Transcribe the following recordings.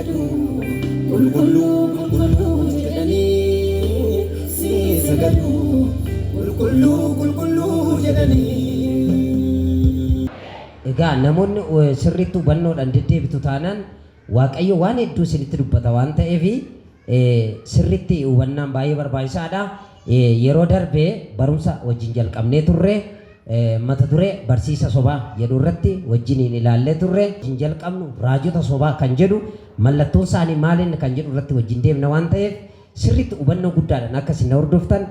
sagadu kulkullu kulkullu jedhani si sagadu kulkullu kulkullu jedhani. Egaa namoonni sirriitti hubannoodhaan deddeebitu taanaan Waaqayyo waan hedduu isinitti dubbata waan ta'eef sirriitti hubannaan baay'ee barbaachisaadha. Yeroo darbee barumsa wajjin jalqabnee turre mata duree barsiisa sobaa jedhu irratti wajjiniin ilaallee turre wajjin jalqabnu raajota sobaa kan jedhu mallattoon isaanii maaliin kan jedhu irratti wajjin deemna waan ta'eef sirriitti hubannoo guddaadhaan akka isin hordoftan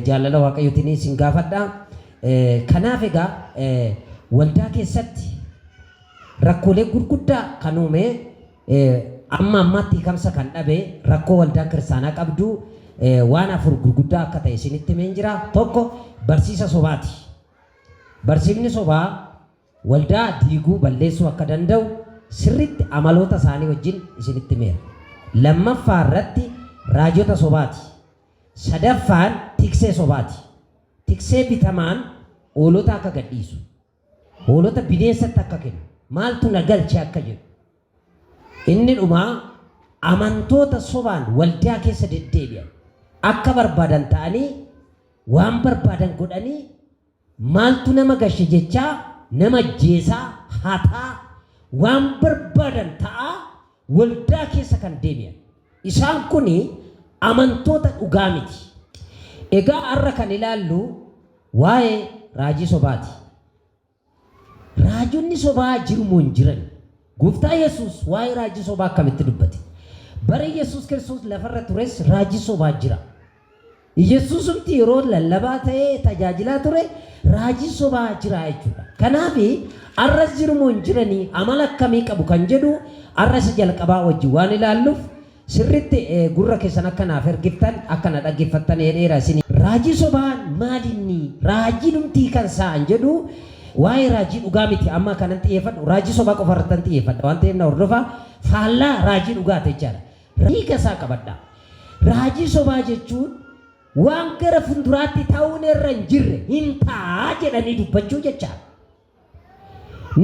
jaalala Waaqayyootiin isin gaafadha. Kanaaf egaa waldaa keessatti rakkoolee gurguddaa kan uume amma ammaatti hiikamsa kan dhabe rakkoo waldaan kiristaanaa qabdu waan afur gurguddaa akka ta'e isinitti himeen jira. Tokko barsiisa sobaati. Barsiifni sobaa waldaa diiguu balleessuu akka danda'u sirriitti amaloota isaanii wajjin isinitti himeera. Lammaffaa irratti raajota sobaati. Sadaffaan tiksee sobaati. Tiksee bitamaan hoolota akka gadhiisu. Hoolota bineensatti akka kennu maaltu na galche akka jedhu inni dhumaa amantoota sobaan waldaa keessa deddeebi'an akka barbaadan ta'anii waan barbaadan godhanii maaltu nama gashe jechaa nama ajjeesaa hataa waan barbaadan ta'aa waldaa keessa kan deebi'an isaan kun amantoota dhugaa miti. Egaa har'a kan ilaallu waa'ee raajii sobaati. Raajonni sobaa jiru moo hin jiran? Gooftaa Yesuus waa'ee raajii sobaa akkamitti dubbate? Bara Yesuus Kiristoos lafarra tures raajii sobaa jira. Yesuusumti yeroo lallabaa ta'ee tajaajilaa ture raajii sobaa jira jechuudha. Kanaaf arras jiru moo hin jiranii amala akkamii qabu kan jedhu arras jalqabaa wajjin waan ilaalluuf sirriitti gurra keessan akka naaf ergiftan akka na dhaggeeffattan jedheera isin. Raajii sobaan maalinni raajii numtii kan sa'an jedhu waa'ee raajii dhugaa miti amma kanan xiyyeeffadhu raajii sobaa qofa irratti xiyyeeffadha waan ta'eef na hordofa faallaa raajii dhugaa ta'e jechaadha. Hiika isaa qabadha. Raajii sobaa jechuun waan gara fuulduraatti ta'uun irra hin jirre hin ta'a jedhanii dubbachuu jechaadha.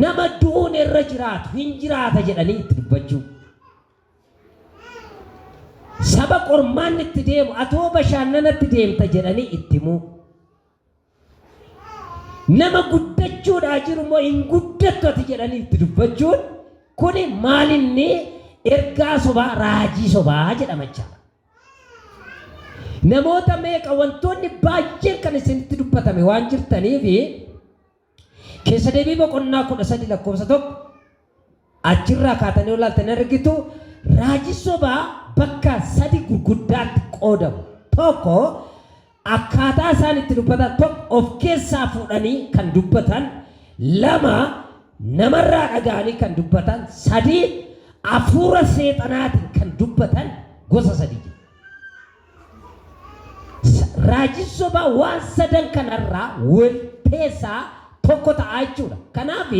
Nama du'uun irra jiraatu hin jiraata jedhanii itti dubbachuu. Saba qormaan itti deemu atoo bashannanatti deemta jedhanii itti himuu. Nama guddachuudhaa jiru moo hin guddattu ati jedhanii itti dubbachuun kuni maalinni ergaa sobaa raajii sobaa jedhama jechaadha. Namoota meeqa wantoonni baay'een kan isinitti dubbatame waan jirtaniif keessa deebii boqonnaa 13 lakkoofsa 1 achirraa kaatanii olaaltanii argitu raajii sobaa bakka 3 gurguddaatti qoodamu. Tokko akkaataa isaan itti dubbatan tokko of keessaa fuudhanii kan dubbatan, lama namarraa dhaga'anii kan dubbatan, sadii hafuura seexanaatiin kan dubbatan gosa 3. Raajii sobaa waan 3 kanarraa walteessaa tokko ta'aa jechuudha. Kanaaf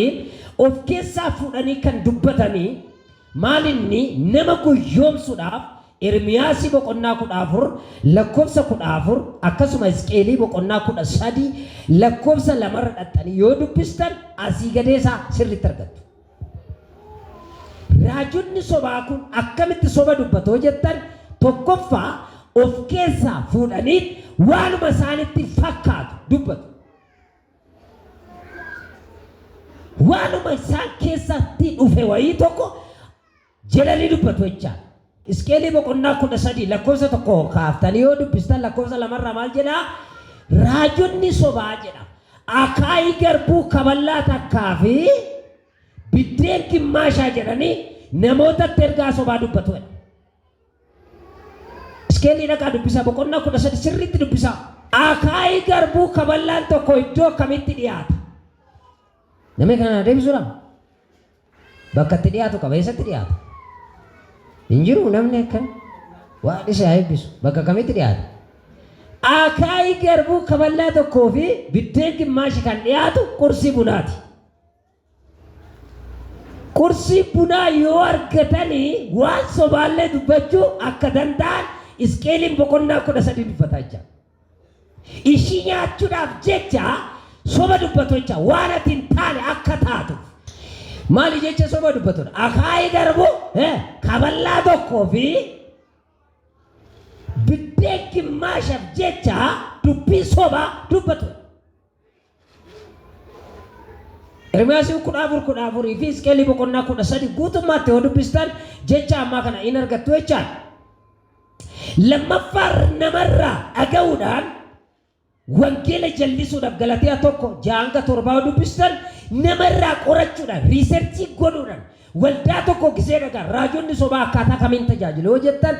of keessaa fuudhanii kan dubbatanii maalinni nama guyyoomsuudhaaf Ermiyaasii boqonnaa 14 lakkoofsa 14 akkasuma Hisqeelii boqonnaa 13 lakkoofsa 2 irra dhaxxanii yoo dubbistan asii gadeesaa sirriitti argattu. Raajonni sobaa kun akkamitti soba dubbatoo jettan tokkoffaa of keessaa fuudhanii waanuma isaanitti fakkaatu dubbatu. Waanuma isaan keessatti dhufe wayii tokko jedhanii dubbatu jechaadha. Hisqeelii boqonnaa 13 lakkoofsa 1 kaaftanii yoo dubbistan lakkoofsa 2 irraa maal jedhaa? Raajonni sobaa jedha. Akaayii garbuu kaballaa takkaa fi biddeen gimmaashaa jedhanii namootatti ergaa sobaa dubbatu. Hisqeelii dhaqaa dubbisaa boqonnaa 13 sirriitti dubbisaa. Akaayii garbuu kaballaan tokko iddoo akkamitti dhiyaata? Namni kana deebisuudha. Bakka itti dhiyaatu qaba eessatti dhiyaata? Injiru namni akkan waan isa eebbisu bakka kamitti dhiyaata? Akaayii garbuu kaballaa tokkoo fi biddeen gimmaashi kan dhiyaatu qursii bunaati. Qursii bunaa yoo argatanii waan sobaallee dubbachuu akka danda'an Hisqeeliin boqonnaa 13 dubbataa jira. Ishii nyaachuudhaaf jecha soba dubbatu jecha waan ati hin taane akka taatu maali jecha soba dubbatudha akaayii garbu kaballaa tokkoo fi biddeen gimmaashaaf jecha dubbii soba dubbatudha. Ermiyaasiin 14 fi Hisqeel boqonnaa 13 guutummaatti yoo dubbistan jecha ammaa kana in argattu jechaadha. Lammaffaa namarraa dhaga'uudhaan wangeela jallisuudhaaf Galaatiyaa 1:6-7 yoo dubbistan namarraa qorachuudhaan riiserchii godhuudhaan waldaa tokko gisee dhagaa raajonni sobaa akkaataa kamiin tajaajilu yoo jettan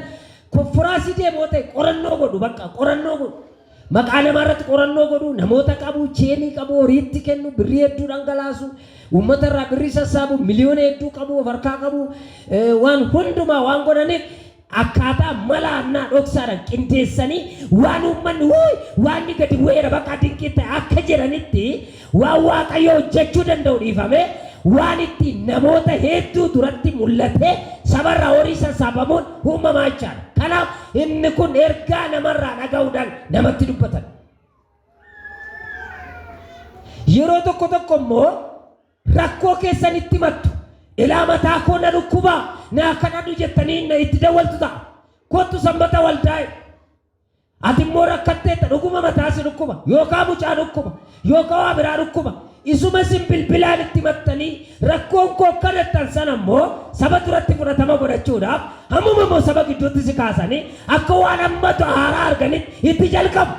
konfiraasii deemoo ta'e qorannoo godhu bakka qorannoo godhu. Maqaa namarratti qorannoo godhu namoota qabu cheenii qabu horiitti kennu birrii hedduu dhangalaasu uummata irraa birrii sassaabu miliyoona hedduu qabu of harkaa qabu waan hundumaa waan godhaniif akkaataa malaannaa dhoksaadhaan qindeessanii waan uummanni waan ni gadi bu'eera bakka dinqii ta'e akka jedhanitti waan waaqayyoo hojjechuu danda'u dhiifame waan itti namoota hedduu duratti mul'ate sabarraa horii sassaabamuun uumamaa jechaadha. Kanaaf inni kun ergaa namarraa dhaga'uudhaan namatti dubbatan. Yeroo tokko tokko immoo rakkoo keessanitti mattu ilaa mataa koo na dhukkubaa na akka dhadhu jettanii na itti dawwaltu ta'a. Kottu sanbata waldaa'e. Ati immoo rakkatteetta dhuguma mataa si dhukkuba yookaan mucaa dhukkuba yookaan waa biraa dhukkuba. Isuma sin bilbilaan itti mattanii rakkoon koo kanattan sana immoo saba duratti fudhatama godhachuudhaaf hammuma immoo saba gidduutti si kaasanii akka waan ammatu haaraa arganitti itti jalqabu.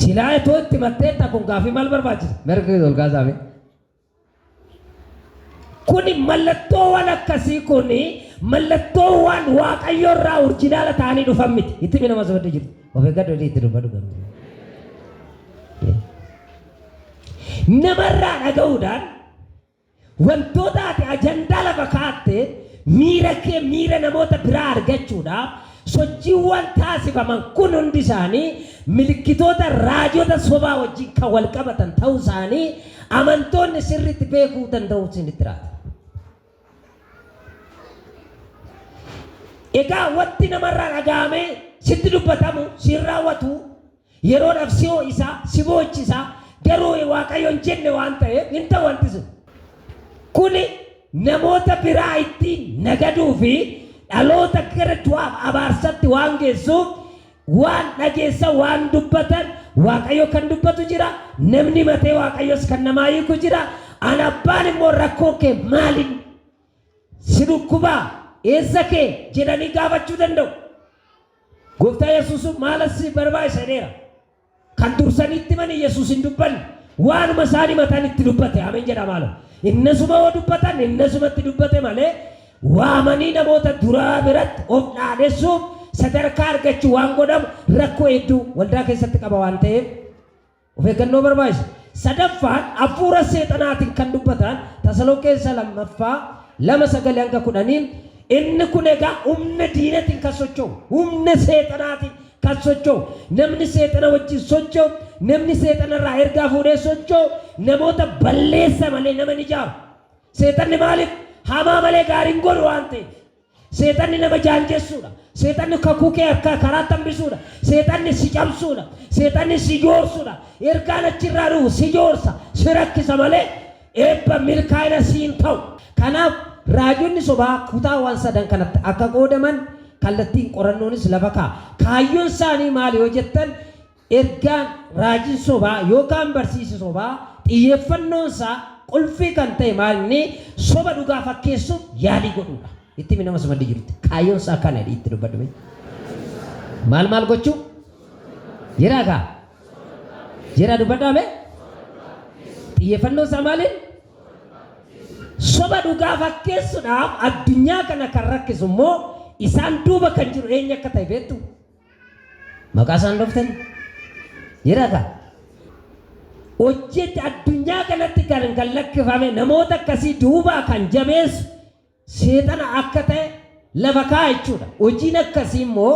Silaa itoo itti matteetta kun gaafii maal barbaachisa? Merkii tolkaasaame. Kuni mallattoowwan akkasii kuni mallattoowwan waaqayyoorraa urjinaala ta'anii dhufan miti. Itti minama sabadda jiru. Of eeggadhu itti dubbadhu galu. Namarraa dhaga'uudhaan wantoota ati ajandaa lafa kaa'atte miira namoota biraa argachuudhaaf sochiiwwan taasifaman kun hundi isaanii milikkitoota raajota sobaa wajjin kan wal qabatan ta'uu isaanii amantoonni sirriitti beekuu danda'u isinitti raata. Egaa wanti namarraa dhaga'amee sitti dubbatamu si raawwatu yeroodhaaf si ho'isaa si boochisaa garuu waaqayyoon jenne waan ta'eef hin ta'u wanti sun. Kuni namoota biraa ittiin nagaduu fi dhaloota gara du'aaf abaarsatti waan geessuuf waan dhageessa waan dubbatan waaqayyo kan dubbatu jira namni matee waaqayyos kan namaa hiiku jira. An abbaan immoo rakkoo kee maaliin si dhukkubaa eessa kee jedhanii gaafachuu danda'u. Gooftaa Yesuus maalassi barbaachisa jedheera. Kan dursanitti mani Yesuus hin dubbanne waanuma isaanii mataan itti dubbate ameen jedha maalo. Innasuma yoo dubbatan innasumatti dubbate malee waamanii namoota duraa biratti of dhaadessuuf sadarkaa argachuu waan godhamu rakkoo hedduu waldaa keessatti qaba waan ta'eef of eeggannoo barbaachisa. Sadaffaan hafuura seexanaatiin kan dubbatan Tasalonqeessa 2:9-10 inni kun egaa humna diinatiin kan socho'u humna seexanaatiin kan socho'u namni seexana wajjin socho'u namni seexanarraa ergaa fuudhee socho'u namoota balleessa malee nama ni ijaaru. Seexanni maaliif hamaa malee gaariin godhu waan ta'eef seexanni nama jaanjessuudha. Seexanni kakuu kee akka karaa tambisuudha. Seexanni si cabsuudha. Seexanni si joorsuudha. Ergaan achirraa dhufu si joorsa si rakkisa malee eebba milkaa'ina siin ta'u. Kanaaf raajonni sobaa kutaa waan sadan kanatti akka qoodaman kallattiin qorannoonis lafa kaa'a. Kaayyoon isaanii maali yoo jettan ergaan raajiin sobaa yookaan barsiisi sobaa xiyyeeffannoon isaa qulfii kan ta'e maalinni soba dhugaa fakkeessuuf yaalii godhuudha. Itti minama samaddi jirti. Kaayyoon isaa kana itti dubbadhume. Maal gochuu? Jira kaa? Jira dubbadhaame? Xiyyeeffannoon isaa maaliin? Soba dhugaa fakkeessuudhaaf addunyaa kana kan rakkisu immoo isaan duuba kan jiru eenyu akka ta'e beektu? Maqaa isaan dhooftani? Jira kaa? Hojjetti addunyaa kanatti kan lakkifame namoota akkasii duubaa kan jabeessu seexana akka ta'e lafa kaa'a jechuudha. Hojiin akkasii immoo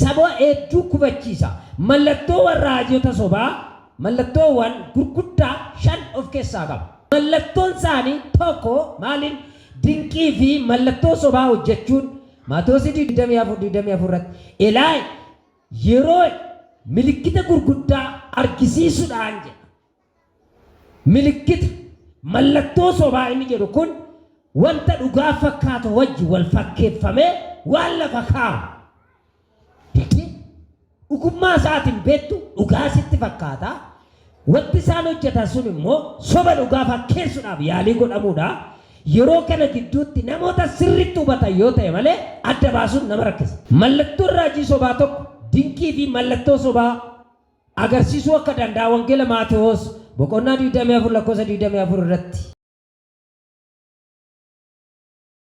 saba hedduu kufachiisa. Mallattoowwan raajota sobaa mallattoowwan gurguddaa 5 of keessaa qaba. Mallattoon isaanii tokko maaliin dinqii fi mallattoo sobaa hojjechuun Maatewos 24 irratti Elaayi yeroo milikkita gurguddaa argisiisuudhaan jedha. Milikkita mallattoo sobaa inni jedhu kun wanta dhugaa fakkaatu wajji wal fakkeeffamee waan lafa kaa'u. Dhugummaa isaatiin beektu dhugaa sitti fakkaata. Wanti isaan hojjetan sun immoo soba dhugaa fakkeessuudhaaf yaalii godhamuudha. Yeroo kana gidduutti namoota sirriitti hubatan yoo ta'e malee adda baasuun nama rakkisa. Mallattoon raajii sobaa tokko dinqii fi mallattoo sobaa agarsiisuu akka danda'a wangeela Maatewos boqonnaa 24 lakkoofsa 24 irratti.